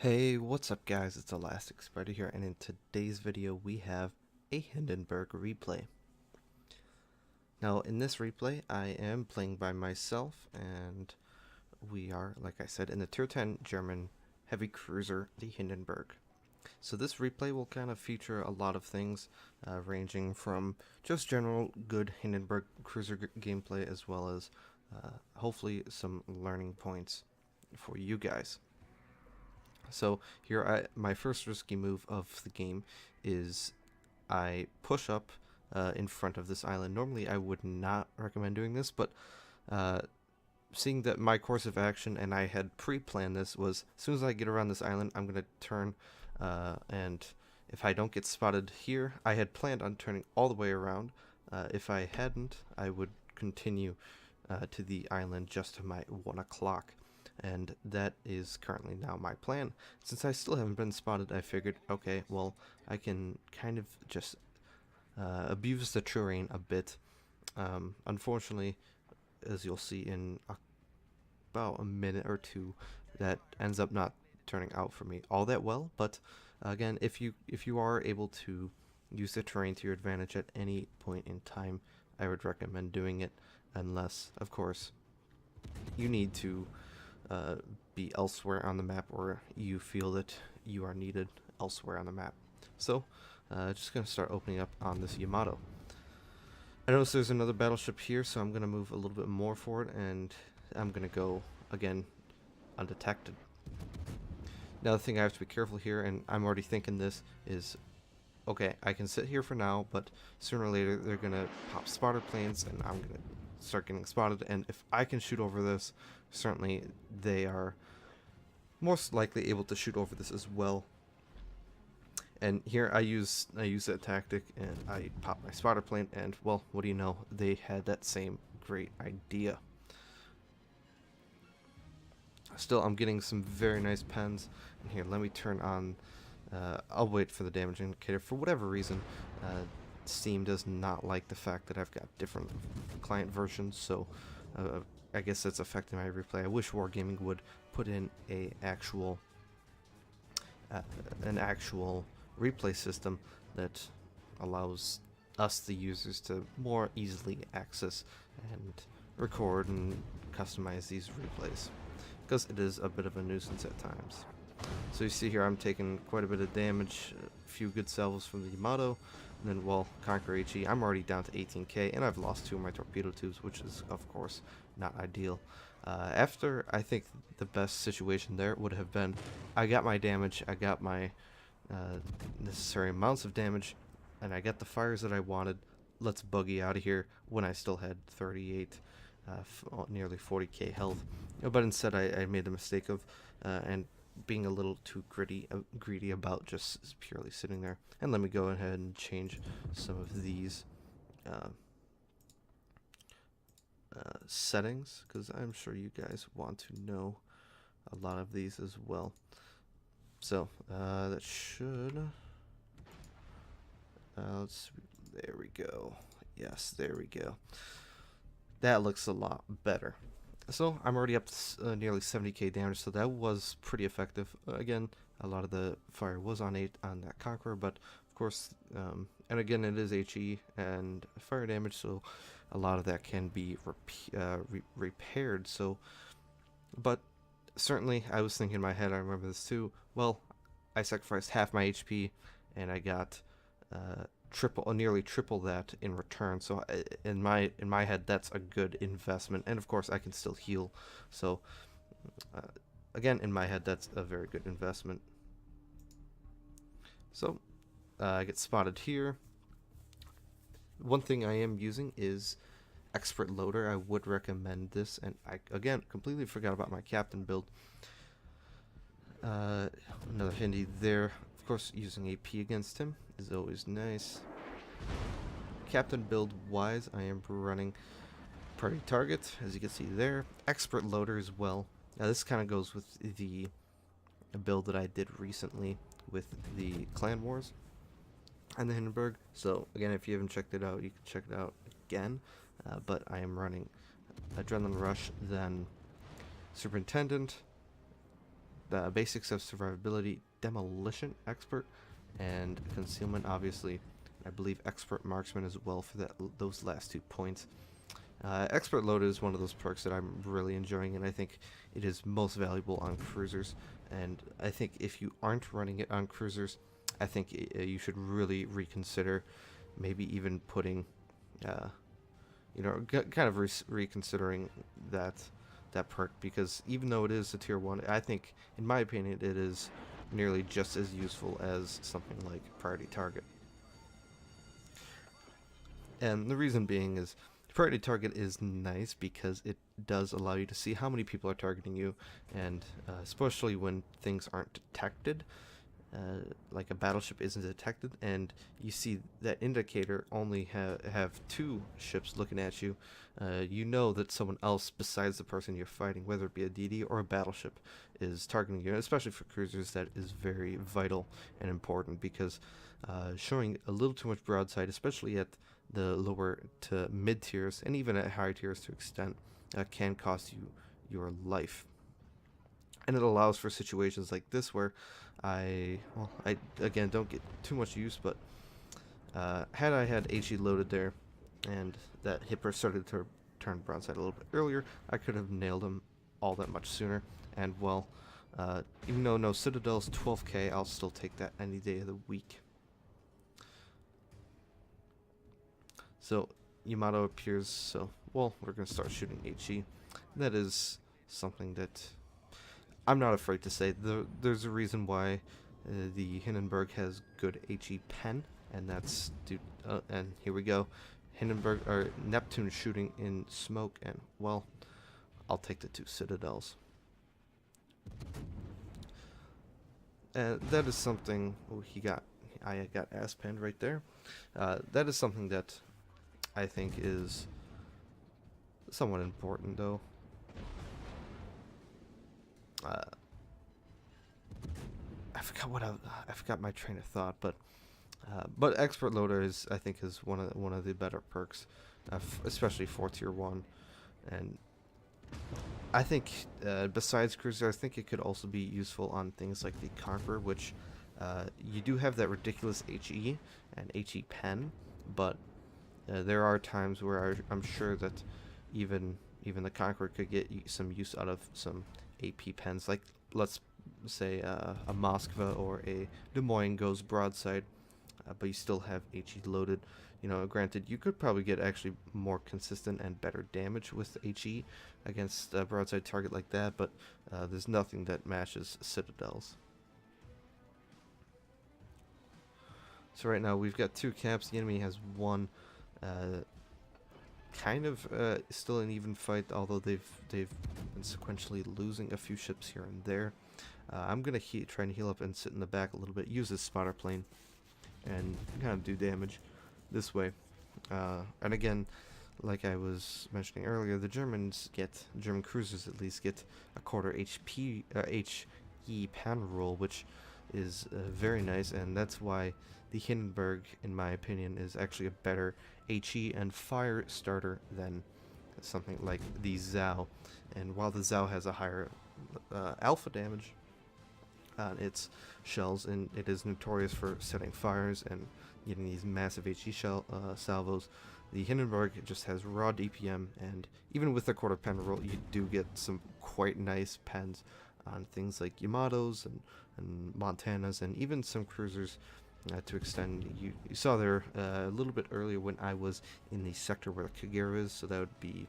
Hey, what's up guys? It's ElastiicSpyder here, and in today's video we have a Hindenburg replay. Now in this replay I am playing by myself, and we are, like I said, in the Tier 10 German heavy cruiser, the Hindenburg. So this replay will kind of feature a lot of things, ranging from just general good Hindenburg cruiser gameplay, as well as hopefully some learning points for you guys. So here, my first risky move of the game is I push up in front of this island. Normally I would not recommend doing this, but seeing that my course of action, and I had pre-planned this, was as soon as I get around this island, I'm going to turn, and if I don't get spotted here, I had planned on turning all the way around. If I hadn't, I would continue to the island just to my 1 o'clock. And that is currently now my plan. Since I still haven't been spotted, I figured, okay, well, I can kind of just abuse the terrain a bit. Unfortunately, as you'll see in about a minute or two, that ends up not turning out for me all that well. But again, if you are able to use the terrain to your advantage at any point in time, I would recommend doing it, unless, of course, you need to be elsewhere on the map, or you feel that you are needed elsewhere on the map. So just going to start opening up on this Yamato. I notice there's another battleship here, so I'm going to move a little bit more forward, and I'm going to go again undetected. Now the thing I have to be careful here, and I'm already thinking this, is okay, I can sit here for now, but sooner or later they're going to pop spotter planes and I'm going to start getting spotted, and if I can shoot over this, certainly they are most likely able to shoot over this as well. And here I use that tactic, and I pop my spotter plane, and well, what do you know, they had that same great idea. Still, I'm getting some very nice pens. And here, let me turn on, I'll wait for the damage indicator. For whatever reason, Steam does not like the fact that I've got different client versions, so I guess that's affecting my replay. I wish Wargaming would put in an actual replay system that allows us, the users, to more easily access and record and customize these replays, because it is a bit of a nuisance at times. So you see here I'm taking quite a bit of damage, a few good salvos from the Yamato, and then, well, Conquer HE, I'm already down to 18k, and I've lost 2 of my torpedo tubes, which is, of course, not ideal. After, I think the best situation there would have been, I got my damage, I got my necessary amounts of damage, and I got the fires that I wanted. Let's buggy out of here when I still had 38, nearly 40k health. But instead I made the mistake of and being a little too greedy about just purely sitting there. And let me go ahead and change some of these settings, because I'm sure you guys want to know a lot of these as well. So that should let's, there we go. Yes, there we go. That looks a lot better. So I'm already up to nearly 70k damage, so that was pretty effective. Again, a lot of the fire was on that Conqueror, but of course, and again, it is HE and fire damage, so a lot of that can be repaired. So, but certainly, I was thinking in my head, I remember this too, well, I sacrificed half my HP, and I got nearly triple that in return. So in my head, that's a good investment, and of course I can still heal. So again, in my head, that's a very good investment. So I get spotted here. One thing I am using is Expert Loader. I would recommend this, and I again completely forgot about my captain build. Another Hindy there. Of course, using AP against him is always nice. Captain build wise, I am running Party Target, as you can see there. Expert Loader as well. Now this kind of goes with the build that I did recently with the Clan Wars and the Hindenburg. So again, if you haven't checked it out, you can check it out again. But I am running Adrenaline Rush, then Superintendent, basics of survivability, demolition expert, and concealment. Obviously, I believe expert marksman as well for those last 2 points. Expert loader is one of those perks that I'm really enjoying, and I think it is most valuable on cruisers. And I think if you aren't running it on cruisers, I think you should really reconsider, maybe even putting, kind of reconsidering that perk, because even though it is a tier 1, I think, in my opinion, it is nearly just as useful as something like priority target. And the reason being is, priority target is nice because it does allow you to see how many people are targeting you, and especially when things aren't detected, like a battleship isn't detected, and you see that indicator only have 2 ships looking at you, you know that someone else besides the person you're fighting, whether it be a DD or a battleship, is targeting you. Especially for cruisers, that is very vital and important, because showing a little too much broadside, especially at the lower to mid tiers and even at higher tiers to extent, can cost you your life. And it allows for situations like this where I again don't get too much use, but had I had HE loaded there and that hipper started to turn broadside a little bit earlier, I could have nailed him all that much sooner. And well, even though no Citadel's 12k, I'll still take that any day of the week. So Yamato appears, so well, we're going to start shooting HE. That is something that I'm not afraid to say. There's a reason why the Hindenburg has good HE pen, and that's and here we go, Hindenburg or Neptune shooting in smoke, and well, I'll take the 2 Citadels. And that is something. Oh, I got ass penned right there. That is something that I think is somewhat important, though. I forgot my train of thought, but expert loader is, I think, is one of the better perks, especially for tier 1, and I think besides cruiser, I think it could also be useful on things like the Conqueror, which you do have that ridiculous HE and HE pen, but there are times where I'm sure that even the Conqueror could get some use out of some AP pens, like let's say a Moskva or a Des Moines goes broadside, but you still have HE loaded. You know, granted, you could probably get actually more consistent and better damage with HE against a broadside target like that, but there's nothing that matches Citadels. So right now we've got 2 caps. The enemy has 1. Kind of still an even fight, although they've been sequentially losing a few ships here and there. I'm gonna try and heal up and sit in the back a little bit, use this spotter plane, and kind of do damage this way. And again, like I was mentioning earlier, the German cruisers at least get a quarter HE pan roll, which is very nice, and that's why the Hindenburg, in my opinion, is actually a better HE and fire starter than something like the Zhao. And while the Zhao has a higher alpha damage on its shells, and it is notorious for setting fires and getting these massive HE salvos, the Hindenburg just has raw DPM, and even with the quarter pen roll, you do get some quite nice pens on things like Yamatos and Montanas, and even some cruisers to extend. You saw there a little bit earlier when I was in the sector where the Kagera is, so that would be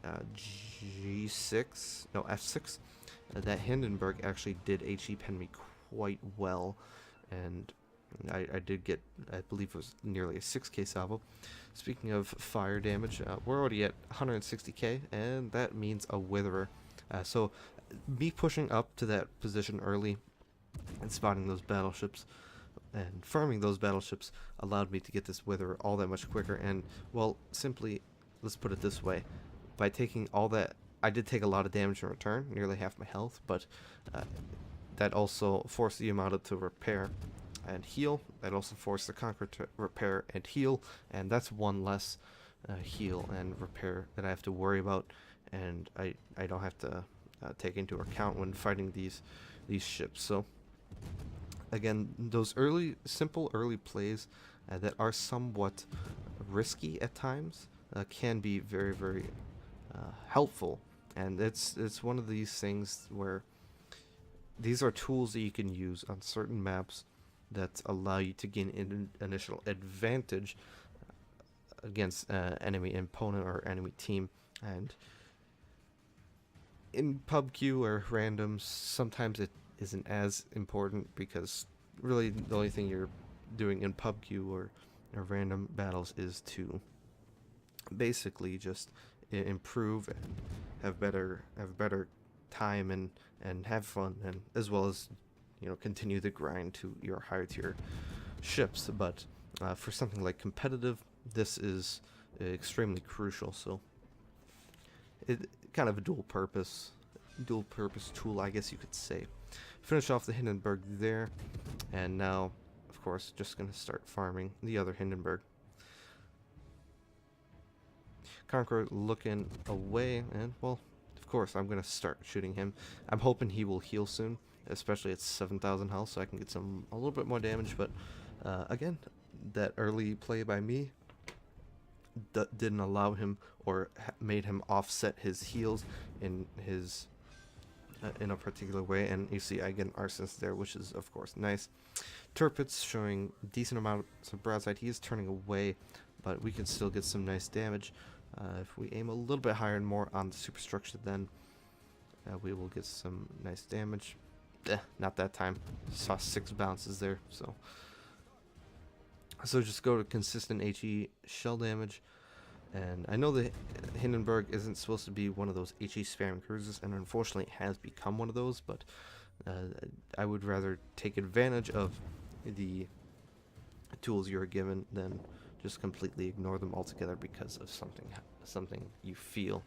F6. That Hindenburg actually did HE pen me quite well, and I did get, I believe it was nearly a 6k salvo. Speaking of fire damage, we're already at 160k, and that means a witherer. So me pushing up to that position early and spotting those battleships and farming those battleships allowed me to get this witherer all that much quicker. And well, simply, let's put it this way, by taking all that, I did take a lot of damage in return, nearly half my health, but that also forced the Yamato to repair and heal. That also forced the Conqueror to repair and heal, and that's 1 less heal and repair that I have to worry about, and I don't have to take into account when fighting these ships. So again, those simple early plays that are somewhat risky at times can be very, very helpful. And it's one of these things where these are tools that you can use on certain maps that allow you to gain an initial advantage against enemy opponent or enemy team. And in PubQ or randoms, sometimes it isn't as important, because really the only thing you're doing in PubQ or random battles is to basically just improve and have better time and have fun, and as well as continue the grind to your higher tier ships. But for something like competitive, this is extremely crucial. So it kind of a dual purpose tool, I guess you could say. Finish off the Hindenburg there, and now of course just gonna start farming the other Hindenburg. Conqueror looking away, and well, of course I'm gonna start shooting him. I'm hoping he will heal soon, especially at 7,000 health, so I can get a little bit more damage. But again, that early play by me didn't allow him, or made him offset his heals in his in a particular way. And you see I get an arsonist there, which is of course nice. Tirpitz showing decent amount of broadside. He is turning away, but we can still get some nice damage. If we aim a little bit higher and more on the superstructure, then we will get some nice damage. Not that time. Saw 6 bounces there, so just go to consistent HE shell damage. And I know the Hindenburg isn't supposed to be one of those HE spamming cruisers, and unfortunately it has become one of those, but I would rather take advantage of the tools you're given than just completely ignore them altogether because of something you feel.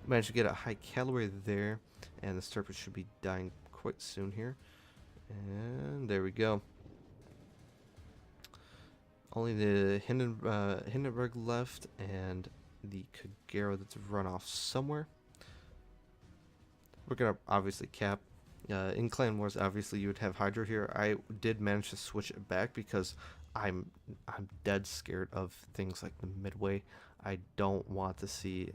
Managed to get a high calorie there, and the Tirpitz should be dying quite soon here. And there we go. Only the Hindenburg left, and the Kagero that's run off somewhere. We're gonna obviously cap. In Clan Wars, obviously you would have Hydra here. I did manage to switch it back because I'm dead scared of things like the Midway. I don't want to see.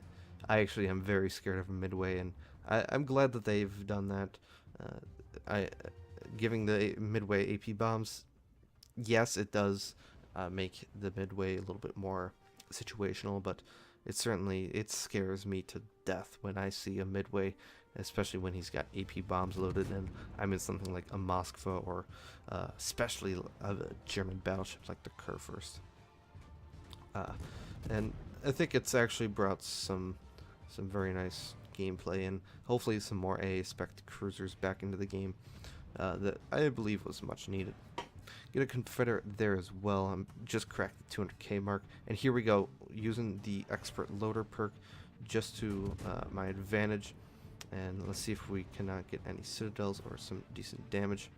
I actually am very scared of a Midway, and I'm glad that they've done that. Giving the Midway AP bombs, yes, it does make the Midway a little bit more situational, but it scares me to death when I see a Midway, especially when he's got AP bombs loaded, and I'm in something like a Moskva, or especially a German battleship like the Kurfürst. And I think it's actually brought some very nice gameplay, and hopefully some more AA spec cruisers back into the game that I believe was much needed. Get a Confederate there as well. I'm just cracked the 200k mark, and here we go, using the expert loader perk just to my advantage. And let's see if we cannot get any citadels or some decent damage.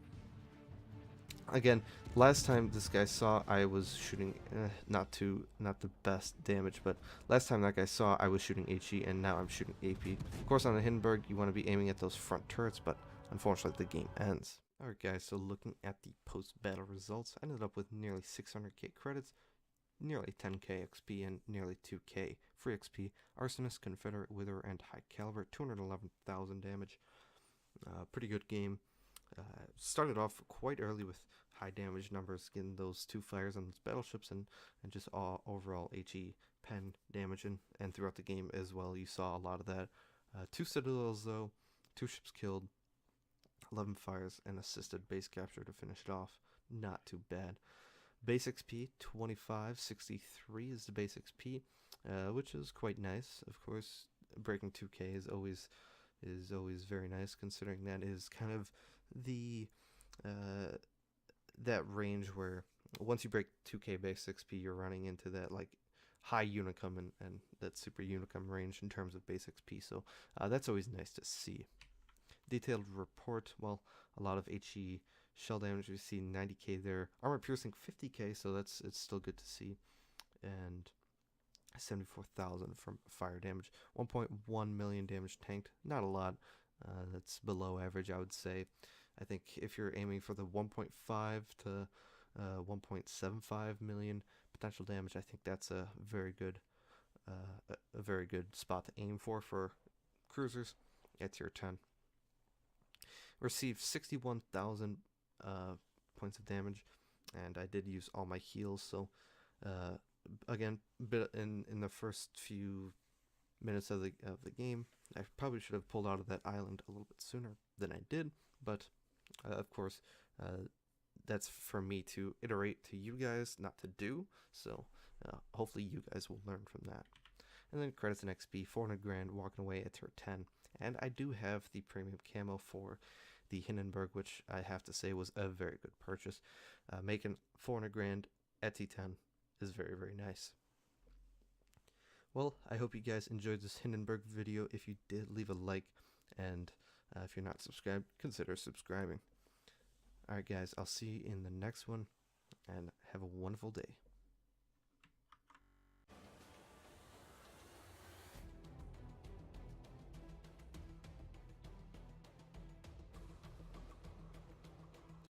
Again, last time this guy saw, I was shooting not the best damage, but last time that guy saw, I was shooting HE, and now I'm shooting AP. Of course, on the Hindenburg, you want to be aiming at those front turrets, but unfortunately the game ends. Alright guys, so looking at the post-battle results, I ended up with nearly 600k credits, nearly 10k XP, and nearly 2k free XP. Arsonist, Confederate, Wither, and High Caliber, 211,000 damage. Pretty good game. Started off quite early with high damage numbers, getting those 2 fires on those battleships, and just overall HE pen damage, and throughout the game as well you saw a lot of that. 2 citadels though, 2 ships killed, 11 fires, and assisted base capture to finish it off. Not too bad. Base XP 2563 is the base XP, which is quite nice. Of course, breaking 2k is always very nice, considering that is kind of the that range where once you break 2k base XP, you're running into that like high unicum and that super unicum range in terms of base XP. So that's always nice to see. Detailed report, well, a lot of HE shell damage. We see 90k there, armor piercing 50k, so it's still good to see. And 74,000 from fire damage, 1.1 million damage tanked. Not a lot. That's below average, I would say. I think if you're aiming for the 1.5 to 1.75 million potential damage, I think that's a very good spot to aim for cruisers at tier 10. Received 61,000 points of damage, and I did use all my heals, so again, in the first few minutes of the game, I probably should have pulled out of that island a little bit sooner than I did, but of course, that's for me to iterate to you guys, not to do. So hopefully you guys will learn from that. And then credits and XP, 400 grand, walking away at tier 10. And I do have the premium camo for the Hindenburg, which I have to say was a very good purchase. Making 400 grand at T10 is very, very nice. Well, I hope you guys enjoyed this Hindenburg video. If you did, leave a like, and if you're not subscribed, consider subscribing. Alright guys, I'll see you in the next one, and have a wonderful day.